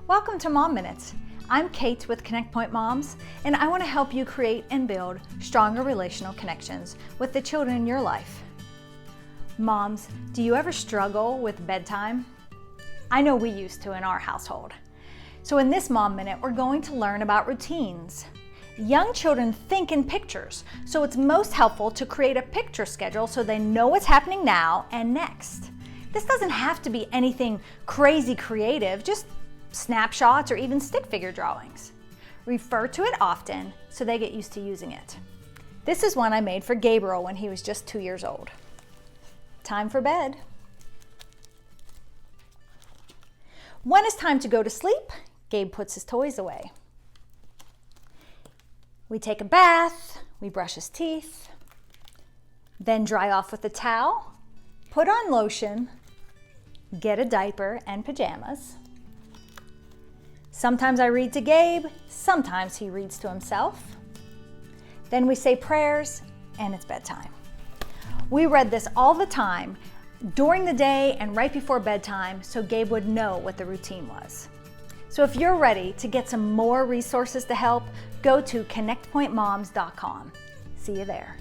Welcome to Mom Minutes. I'm Kate with Connect Point Moms, and I want to help you create and build stronger relational connections with the children in your life. Moms, do you ever struggle with bedtime? I know we used to in our household. So in this Mom Minute, we're going to learn about routines. Young children think in pictures, so it's most helpful to create a picture schedule so they know what's happening now and next. This doesn't have to be anything crazy creative, just snapshots or even stick figure drawings. Refer to it often so they get used to using it. This is one I made for Gabriel when he was just 2 years old. Time for bed. When it's time to go to sleep, Gabe puts his toys away. We take a bath, we brush his teeth, then dry off with a towel, put on lotion, get a diaper and pajamas. Sometimes I read to Gabe, sometimes he reads to himself. Then we say prayers and it's bedtime. We read this all the time during the day and right before bedtime so Gabe would know what the routine was. So if you're ready to get some more resources to help, go to connectpointmoms.com. See you there.